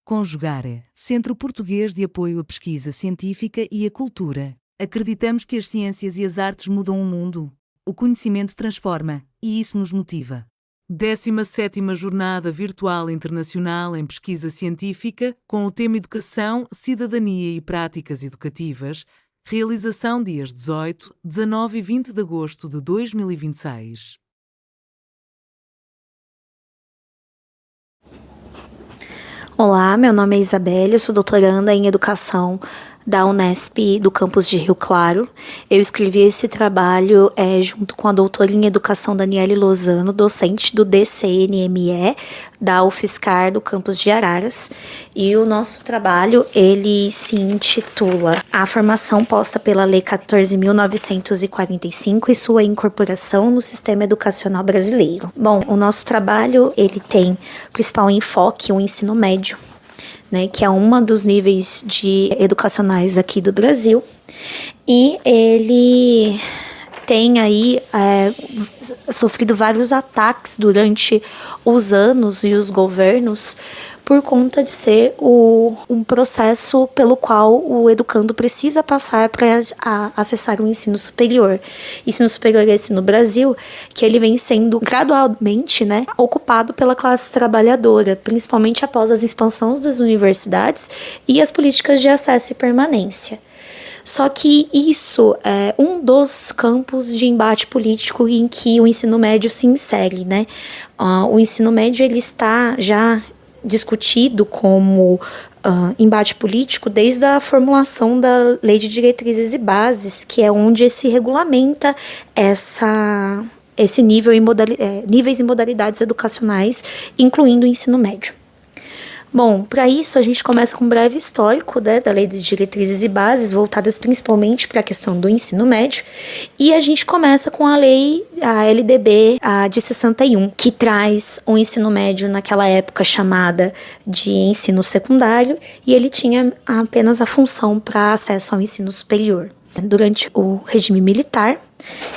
Conjugare, Centro Português de Apoio à Pesquisa Científica e à Cultura. Acreditamos que as ciências e as artes mudam o mundo. O conhecimento transforma, e isso nos motiva. 17ª Jornada Virtual Internacional em Pesquisa Científica, com o tema Educação, Cidadania e Práticas Educativas, realização dias 18, 19 e 20 de agosto de 2026. Olá, meu nome é Isabelle, eu sou doutoranda em Educação da Unesp do campus de Rio Claro. Eu escrevi esse trabalho junto com a doutora em Educação Daniele Lozano, docente do DCNME, da UFSCar do campus de Araras. E o nosso trabalho, ele se intitula A Formação Posta pela Lei 14.945 e sua incorporação no sistema educacional brasileiro. Bom, o nosso trabalho, ele tem principal enfoque o ensino médio, né, que é um dos níveis educacionais aqui do Brasil, e ele tem aí sofrido vários ataques durante os anos e os governos por conta de ser um processo pelo qual o educando precisa passar para acessar o ensino superior. Ensino superior esse no Brasil, que ele vem sendo gradualmente, né, ocupado pela classe trabalhadora, principalmente após as expansões das universidades e as políticas de acesso e permanência. Só que isso é um dos campos de embate político em que o ensino médio se insere, né? O ensino médio, ele está já discutido como embate político desde a formulação da Lei de Diretrizes e Bases, que é onde se regulamenta esse nível níveis e modalidades educacionais, incluindo o ensino médio. Bom, para isso a gente começa com um breve histórico, né, da Lei de Diretrizes e Bases, voltadas principalmente para a questão do ensino médio, e a gente começa com a lei, a LDB de 61, que traz um ensino médio naquela época chamada de ensino secundário, e ele tinha apenas a função para acesso ao ensino superior. Durante o regime militar,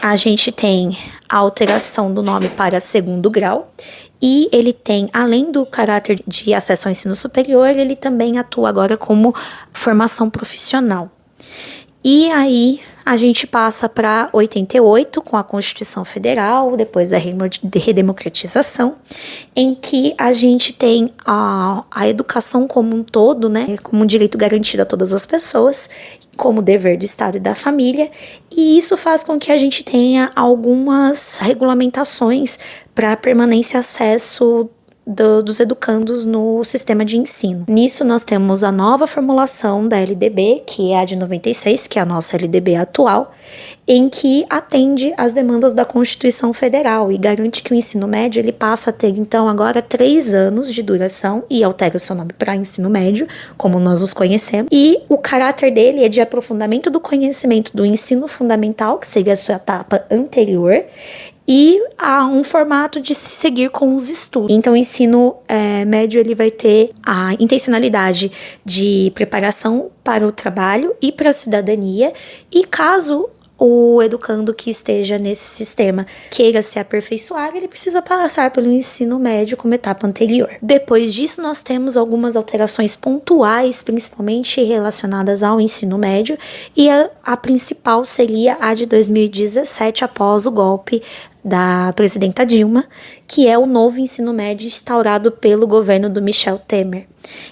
a gente tem a alteração do nome para segundo grau, e ele tem, além do caráter de acesso ao ensino superior, ele também atua agora como formação profissional. E aí a gente passa para 88, com a Constituição Federal, depois da redemocratização, em que a gente tem a educação como um todo, né, como um direito garantido a todas as pessoas, como dever do Estado e da família, e isso faz com que a gente tenha algumas regulamentações para permanência e acesso dos educandos no sistema de ensino. Nisso nós temos a nova formulação da LDB, que é a de 96, que é a nossa LDB atual, em que atende às demandas da Constituição Federal e garante que o ensino médio ele passa a ter, então, agora 3 anos de duração e altera o seu nome para ensino médio, como nós os conhecemos, e o caráter dele é de aprofundamento do conhecimento do ensino fundamental, que seria a sua etapa anterior, e há um formato de se seguir com os estudos. Então, o ensino médio ele vai ter a intencionalidade de preparação para o trabalho e para a cidadania, e caso o educando que esteja nesse sistema queira se aperfeiçoar, ele precisa passar pelo ensino médio como etapa anterior. Depois disso, nós temos algumas alterações pontuais, principalmente relacionadas ao ensino médio, e a principal seria a de 2017, após o golpe da presidenta Dilma, que é o novo ensino médio instaurado pelo governo do Michel Temer.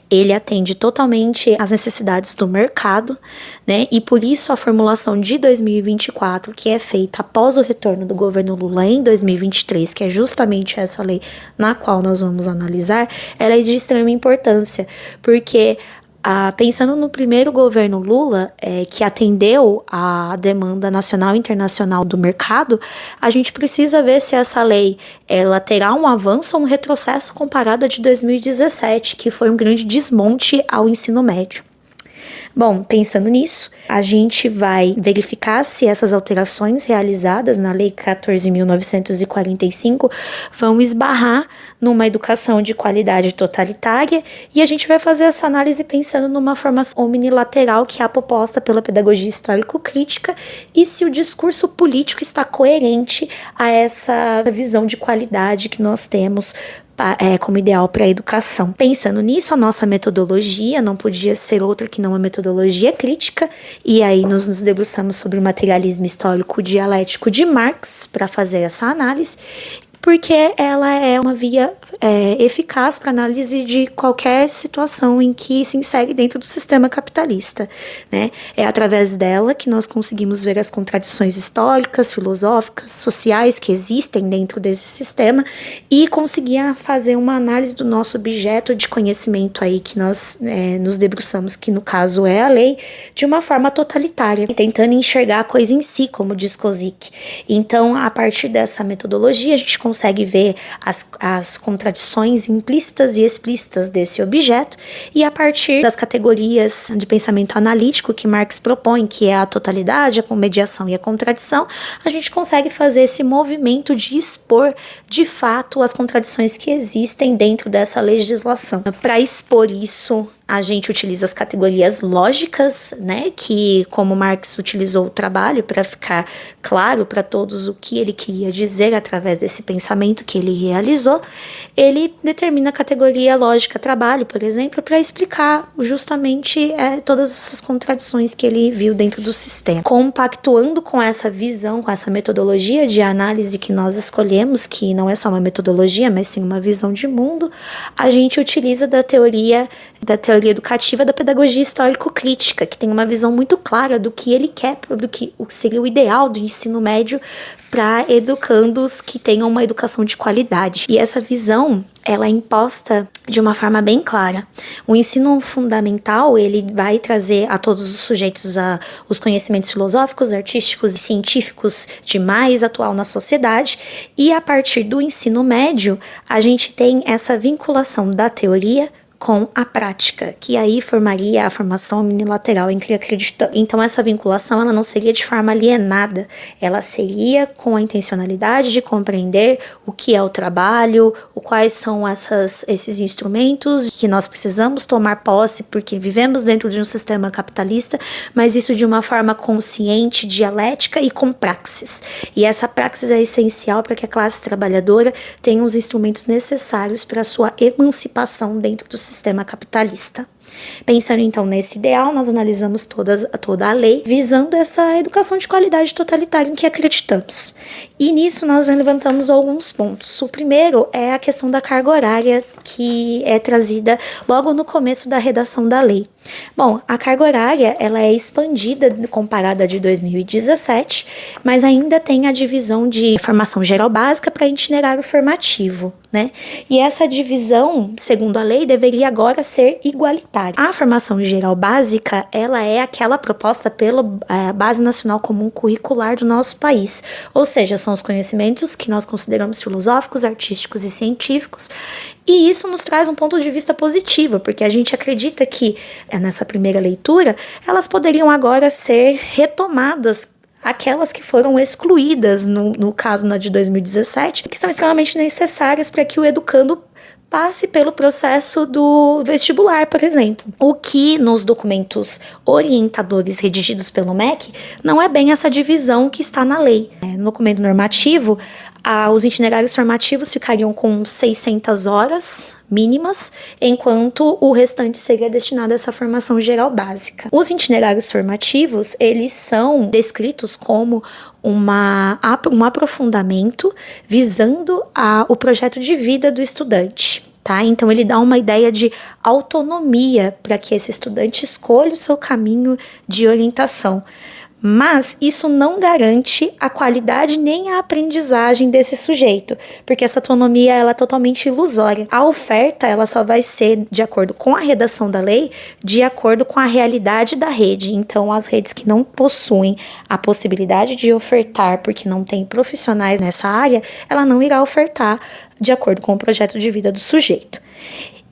Ele atende totalmente às necessidades do mercado, né? E por isso a formulação de 2024, que é feita após o retorno do governo Lula em 2023, que é justamente essa lei na qual nós vamos analisar, ela é de extrema importância, porque pensando no primeiro governo Lula, que atendeu a demanda nacional e internacional do mercado, a gente precisa ver se essa lei ela terá um avanço ou um retrocesso comparado a de 2017, que foi um grande desmonte ao ensino médio. Bom, pensando nisso, a gente vai verificar se essas alterações realizadas na Lei 14.945 vão esbarrar numa educação de qualidade totalitária, e a gente vai fazer essa análise pensando numa formação omnilateral que é a proposta pela pedagogia histórico-crítica, e se o discurso político está coerente a essa visão de qualidade que nós temos como ideal para a educação. Pensando nisso, a nossa metodologia não podia ser outra que não a metodologia crítica, e aí nos debruçamos sobre o materialismo histórico dialético de Marx para fazer essa análise, porque ela é uma via eficaz para análise de qualquer situação em que se insere dentro do sistema capitalista, né? É através dela que nós conseguimos ver as contradições históricas, filosóficas, sociais que existem dentro desse sistema e conseguir fazer uma análise do nosso objeto de conhecimento aí que nós nos debruçamos, que no caso é a lei, de uma forma totalitária, tentando enxergar a coisa em si, como diz Kozik. Então, a partir dessa metodologia, a gente consegue ver as contradições implícitas e explícitas desse objeto, e a partir das categorias de pensamento analítico que Marx propõe, que é a totalidade, a mediação e a contradição, a gente consegue fazer esse movimento de expor de fato as contradições que existem dentro dessa legislação. Para expor isso, a gente utiliza as categorias lógicas, né, que como Marx utilizou o trabalho para ficar claro para todos o que ele queria dizer através desse pensamento que ele realizou, ele determina a categoria lógica trabalho, por exemplo, para explicar justamente todas essas contradições que ele viu dentro do sistema. Compactuando com essa visão, com essa metodologia de análise que nós escolhemos, que não é só uma metodologia, mas sim uma visão de mundo, a gente utiliza da teoria educativa da pedagogia histórico-crítica, que tem uma visão muito clara do que ele quer, do que seria o ideal do ensino médio para educandos que tenham uma educação de qualidade. E essa visão, ela é imposta de uma forma bem clara. O ensino fundamental, ele vai trazer a todos os sujeitos os conhecimentos filosóficos, artísticos e científicos de mais atual na sociedade, e a partir do ensino médio, a gente tem essa vinculação da teoria com a prática, que aí formaria a formação unilateral em que acredita. Então essa vinculação, ela não seria de forma alienada, ela seria com a intencionalidade de compreender o que é o trabalho, quais são esses instrumentos que nós precisamos tomar posse, porque vivemos dentro de um sistema capitalista, mas isso de uma forma consciente, dialética e com praxis. E essa praxis é essencial para que a classe trabalhadora tenha os instrumentos necessários para a sua emancipação dentro do sistema capitalista. Pensando então nesse ideal, nós analisamos toda a lei, visando essa educação de qualidade totalitária em que acreditamos. E nisso nós levantamos alguns pontos. O primeiro é a questão da carga horária, que é trazida logo no começo da redação da lei. Bom, a carga horária, ela é expandida comparada a de 2017, mas ainda tem a divisão de formação geral básica para itinerário formativo, né? E essa divisão, segundo a lei, deveria agora ser igualitária. A formação geral básica, ela é aquela proposta pela Base Nacional Comum Curricular do nosso país, ou seja, são os conhecimentos que nós consideramos filosóficos, artísticos e científicos. E isso nos traz um ponto de vista positivo, porque a gente acredita que, nessa primeira leitura, elas poderiam agora ser retomadas, aquelas que foram excluídas, no caso na de 2017, que são extremamente necessárias para que o educando passe pelo processo do vestibular, por exemplo. O que nos documentos orientadores redigidos pelo MEC não é bem essa divisão que está na lei. No documento normativo, os itinerários formativos ficariam com 600 horas mínimas, enquanto o restante seria destinado a essa formação geral básica. Os itinerários formativos, eles são descritos como um aprofundamento visando o projeto de vida do estudante. Tá? Então ele dá uma ideia de autonomia para que esse estudante escolha o seu caminho de orientação. Mas isso não garante a qualidade nem a aprendizagem desse sujeito, porque essa autonomia ela é totalmente ilusória. A oferta ela só vai ser de acordo com a redação da lei, de acordo com a realidade da rede. Então, as redes que não possuem a possibilidade de ofertar, porque não tem profissionais nessa área, ela não irá ofertar de acordo com o projeto de vida do sujeito.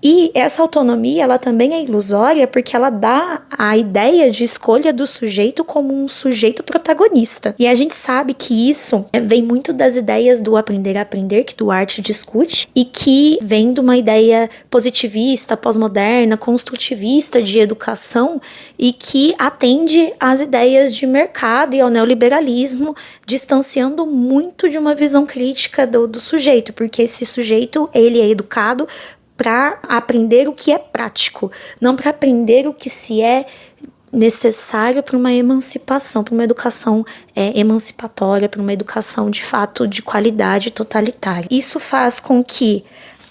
E essa autonomia, ela também é ilusória porque ela dá a ideia de escolha do sujeito como um sujeito protagonista. E a gente sabe que isso vem muito das ideias do aprender a aprender, que Duarte discute, e que vem de uma ideia positivista, pós-moderna, construtivista de educação, e que atende às ideias de mercado e ao neoliberalismo, distanciando muito de uma visão crítica do sujeito, porque esse sujeito, ele é educado para aprender o que é prático, não para aprender o que se é necessário para uma emancipação, para uma educação emancipatória, para uma educação de fato de qualidade totalitária. Isso faz com que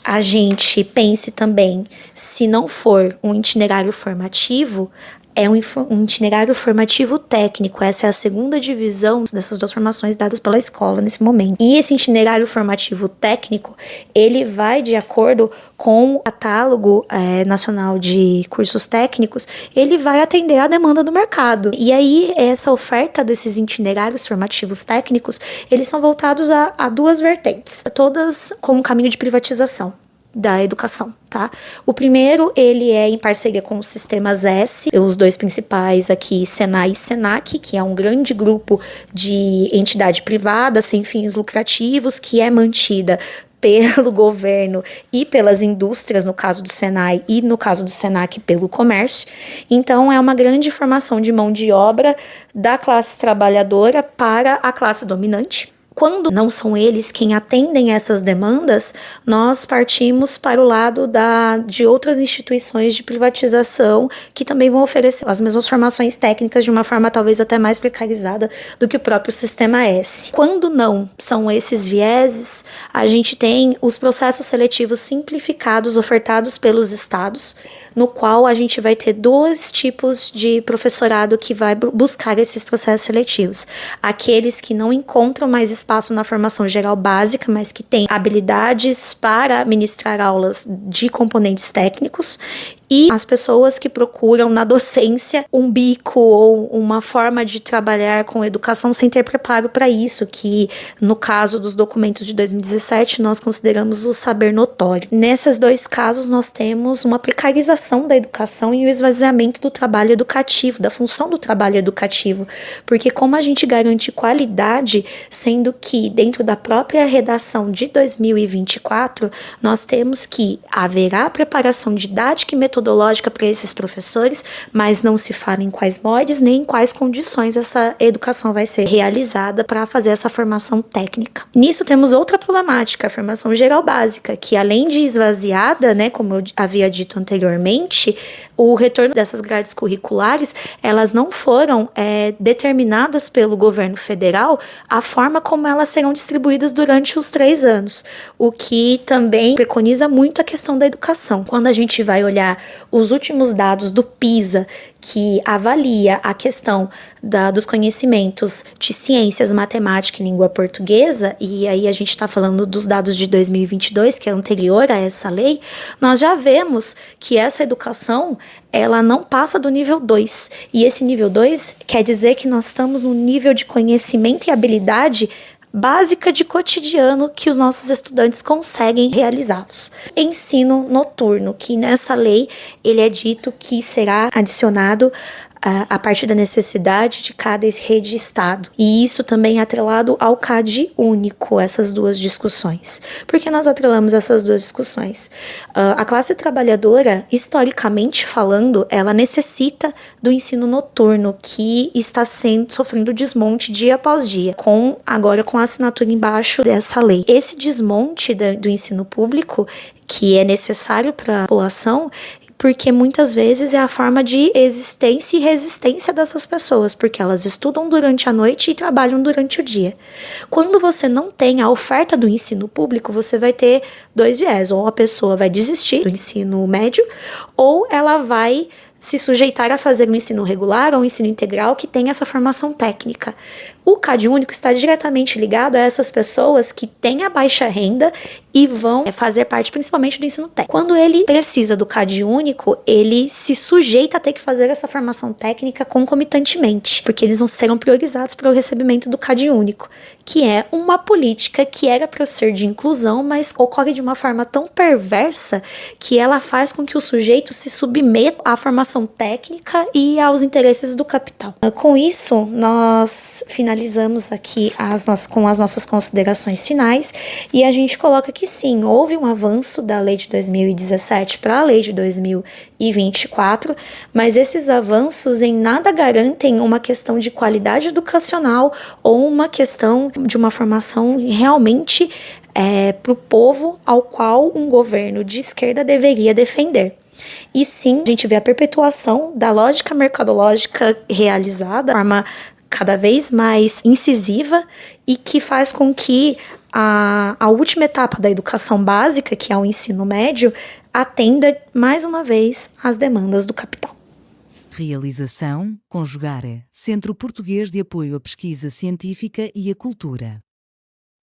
a gente pense também, se não for um itinerário formativo, é um itinerário formativo técnico. Essa é a segunda divisão dessas duas formações dadas pela escola nesse momento. E esse itinerário formativo técnico, ele vai de acordo com o catálogo nacional de cursos técnicos, ele vai atender à demanda do mercado. E aí, essa oferta desses itinerários formativos técnicos, eles são voltados a duas vertentes, todas com um caminho de privatização da educação, tá? O primeiro, ele é em parceria com os sistemas S, os dois principais aqui, Senai e Senac, que é um grande grupo de entidade privada, sem fins lucrativos, que é mantida pelo governo e pelas indústrias, no caso do Senai e no caso do Senac, pelo comércio. Então, é uma grande formação de mão de obra da classe trabalhadora para a classe dominante. Quando não são eles quem atendem essas demandas, nós partimos para o lado de outras instituições de privatização que também vão oferecer as mesmas formações técnicas de uma forma talvez até mais precarizada do que o próprio sistema S. Quando não são esses vieses, a gente tem os processos seletivos simplificados ofertados pelos estados, no qual a gente vai ter dois tipos de professorado que vai buscar esses processos seletivos. Aqueles que não encontram mais espaço na formação geral básica, mas que têm habilidades para ministrar aulas de componentes técnicos, e as pessoas que procuram na docência um bico ou uma forma de trabalhar com educação sem ter preparo para isso, que no caso dos documentos de 2017 nós consideramos o saber notório. Nesses dois casos nós temos uma precarização da educação e o esvaziamento do trabalho educativo, da função do trabalho educativo, porque como a gente garante qualidade, sendo que dentro da própria redação de 2024 nós temos que haverá preparação didática e metodológica para esses professores, mas não se fala em quais modos nem em quais condições essa educação vai ser realizada para fazer essa formação técnica. Nisso temos outra problemática, a formação geral básica, que além de esvaziada, né, como eu havia dito anteriormente, o retorno dessas grades curriculares, elas não foram determinadas pelo governo federal a forma como elas serão distribuídas durante os 3 anos, o que também preconiza muito a questão da educação. Quando a gente vai olhar os últimos dados do PISA, que avalia a questão dos conhecimentos de ciências, matemática e língua portuguesa, e aí a gente está falando dos dados de 2022, que é anterior a essa lei, nós já vemos que essa educação, ela não passa do nível 2, e esse nível 2 quer dizer que nós estamos no nível de conhecimento e habilidade básica de cotidiano que os nossos estudantes conseguem realizá-los. Ensino noturno, que nessa lei ele é dito que será adicionado a partir da necessidade de cada rede de Estado. E isso também é atrelado ao CAD único, essas duas discussões. Por que nós atrelamos essas duas discussões? A classe trabalhadora, historicamente falando, ela necessita do ensino noturno, que está sofrendo desmonte dia após dia, agora com a assinatura embaixo dessa lei. Esse desmonte do ensino público, que é necessário para a população, porque muitas vezes é a forma de existência e resistência dessas pessoas, porque elas estudam durante a noite e trabalham durante o dia. Quando você não tem a oferta do ensino público, você vai ter 2 viés, ou a pessoa vai desistir do ensino médio, ou ela vai se sujeitar a fazer um ensino regular ou um ensino integral que tenha essa formação técnica. O CadÚnico está diretamente ligado a essas pessoas que têm a baixa renda e vão fazer parte principalmente do ensino técnico. Quando ele precisa do CadÚnico, ele se sujeita a ter que fazer essa formação técnica concomitantemente, porque eles não serão priorizados para o recebimento do CadÚnico, que é uma política que era para ser de inclusão, mas ocorre de uma forma tão perversa que ela faz com que o sujeito se submeta à formação técnica e aos interesses do capital. Com isso, nós finalizamos aqui com as nossas considerações finais e a gente coloca que sim, houve um avanço da lei de 2017 para a lei de 2024, mas esses avanços em nada garantem uma questão de qualidade educacional ou uma questão de uma formação realmente para o povo ao qual um governo de esquerda deveria defender. E sim, a gente vê a perpetuação da lógica mercadológica realizada de forma cada vez mais incisiva e que faz com que a última etapa da educação básica, que é o ensino médio, atenda mais uma vez às demandas do capital. Realização, Conjugare, Centro Português de Apoio à Pesquisa Científica e à Cultura.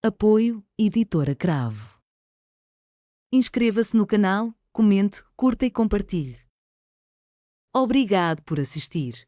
Apoio, Editora Cravo. Inscreva-se no canal, comente, curta e compartilhe. Obrigado por assistir.